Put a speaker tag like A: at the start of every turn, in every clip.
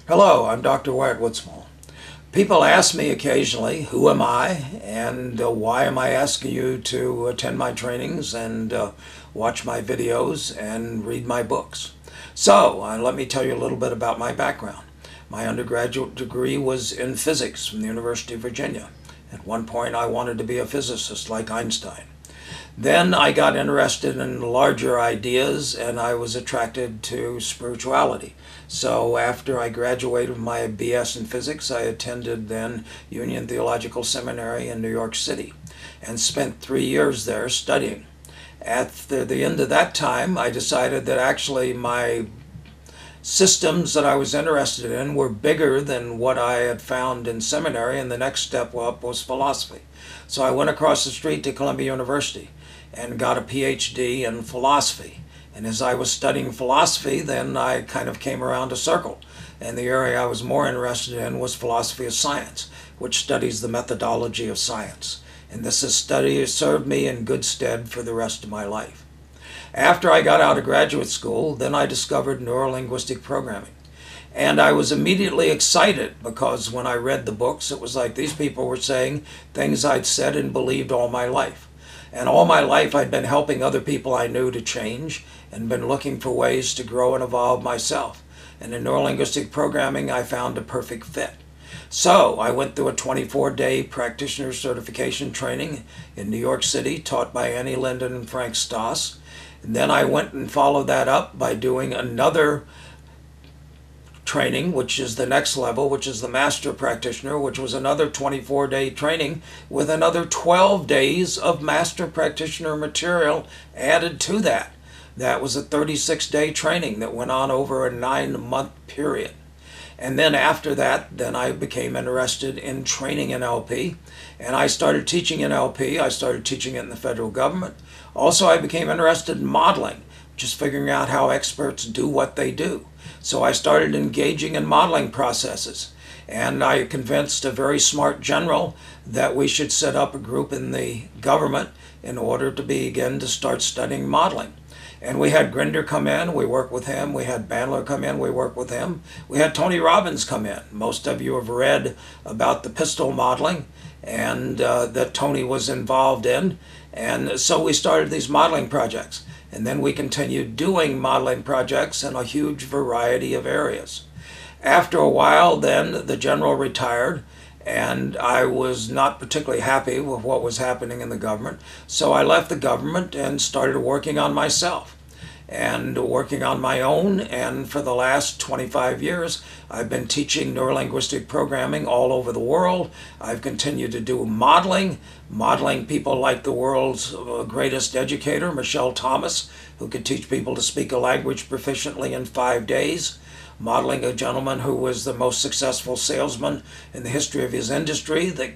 A: Hello, I'm Dr. Wyatt Woodsmall. People ask me occasionally, who am I and why am I asking you to attend my trainings and watch my videos and read my books? So, let me tell you a little bit about my background. My undergraduate degree was in physics from the University of Virginia. At one point I wanted to be a physicist like Einstein. Then I got interested in larger ideas and I was attracted to spirituality. So after I graduated with my BS in physics, I attended then Union Theological Seminary in New York City and spent 3 years there studying. At the end of that time, I decided that actually my systems that I was interested in were bigger than what I had found in seminary, and the next step up was philosophy. So I went across the street to Columbia University and got a PhD in philosophy. And as I was studying philosophy, then I kind of came around a circle. And the area I was more interested in was philosophy of science, which studies the methodology of science. And this study served me in good stead for the rest of my life. After I got out of graduate school, then I discovered neuro-linguistic programming. And I was immediately excited because when I read the books, it was like these people were saying things I'd said and believed all my life. And all my life I'd been helping other people I knew to change and been looking for ways to grow and evolve myself. And in neuro-linguistic programming, I found a perfect fit. So I went through a 24-day practitioner certification training in New York City, taught by Annie Linden and Frank Stoss. And then I went and followed that up by doing another training, which is the next level, which is the master practitioner, which was another 24-day training with another 12 days of master practitioner material added to that. That was a 36-day training that went on over a 9-month period. And then after that, then I became interested in training NLP, and I started teaching NLP. I started teaching it in the federal government. Also, I became interested in modeling, just figuring out how experts do what they do. So I started engaging in modeling processes, and I convinced a very smart general that we should set up a group in the government in order to begin to start studying modeling. And we had Grinder come in, we worked with him. We had Bandler come in, we worked with him. We had Tony Robbins come in. Most of you have read about the pistol modeling and that Tony was involved in. And so we started these modeling projects. And then we continued doing modeling projects in a huge variety of areas. After a while, then the general retired, and I was not particularly happy with what was happening in the government. So I left the government and started working on myself and working on my own. And for the last 25 years, I've been teaching neuro-linguistic programming all over the world. I've continued to do modeling people like the world's greatest educator, Michelle Thomas, who could teach people to speak a language proficiently in 5 days. Modeling a gentleman who was the most successful salesman in the history of his industry that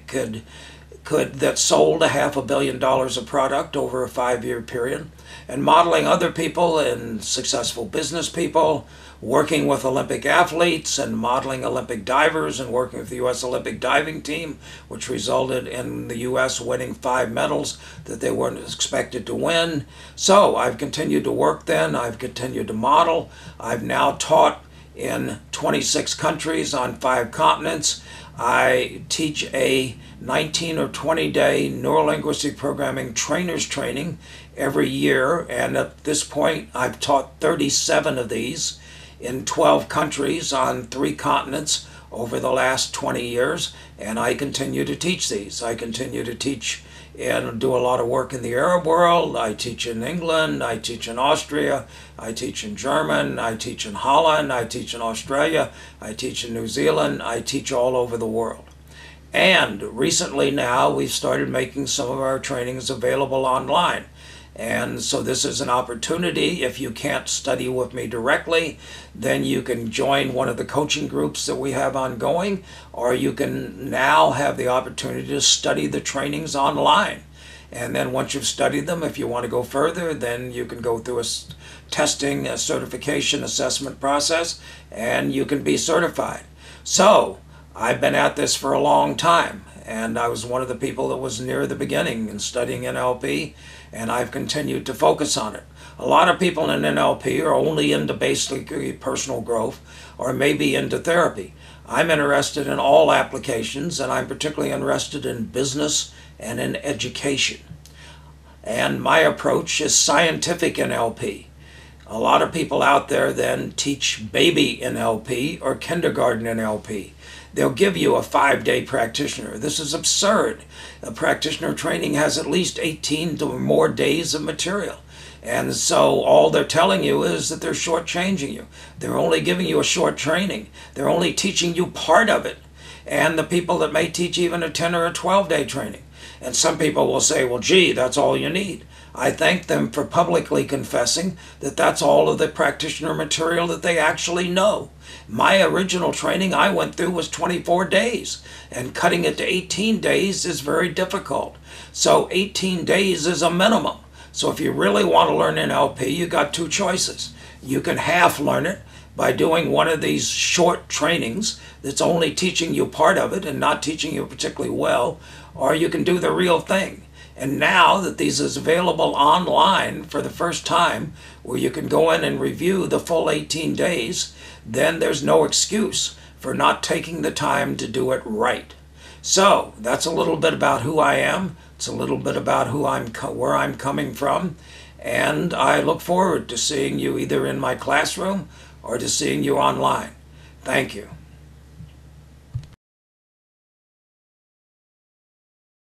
A: sold $500 million of product over a 5-year period, and modeling other people and successful business people, working with Olympic athletes and modeling Olympic divers and working with the U.S. Olympic diving team, which resulted in the U.S. winning 5 medals that they weren't expected to win. So I've continued to work then, I've continued to model. I've now taught in 26 countries on 5 continents. I teach a 19 or 20-day neuro-linguistic programming trainers training every year, and at this point I've taught 37 of these in 12 countries on 3 continents over the last 20 years, and I continue to teach these. I continue to teach and do a lot of work in the Arab world. I teach in England, I teach in Austria, I teach in German, I teach in Holland, I teach in Australia, I teach in New Zealand, I teach all over the world. And recently now we've started making some of our trainings available online. And so this is an opportunity. If you can't study with me directly, then you can join one of the coaching groups that we have ongoing, or you can now have the opportunity to study the trainings online. And then once you've studied them, if you want to go further, then you can go through a testing, a certification assessment process, and you can be certified. So I've been at this for a long time, and I was one of the people that was near the beginning in studying NLP, and I've continued to focus on it. A lot of people in NLP are only into basically personal growth or maybe into therapy. I'm interested in all applications, and I'm particularly interested in business and in education. And my approach is scientific NLP. A lot of people out there then teach baby NLP or kindergarten NLP. They'll give you a 5-day practitioner. This is absurd. A practitioner training has at least 18 or more days of material. And so all they're telling you is that they're shortchanging you. They're only giving you a short training. They're only teaching you part of it. And the people that may teach even a 10 or a 12-day training. And some people will say, well, gee, that's all you need. I thank them for publicly confessing that that's all of the practitioner material that they actually know. My original training I went through was 24 days, and cutting it to 18 days is very difficult. So 18 days is a minimum. So if you really want to learn NLP, you got two choices. You can half learn it by doing one of these short trainings that's only teaching you part of it and not teaching you particularly well, or you can do the real thing. And now that these is available online for the first time, where you can go in and review the full 18 days, then there's no excuse for not taking the time to do it right. So that's a little bit about who I am. It's a little bit about where I'm coming from. And I look forward to seeing you either in my classroom or to seeing you online. Thank you.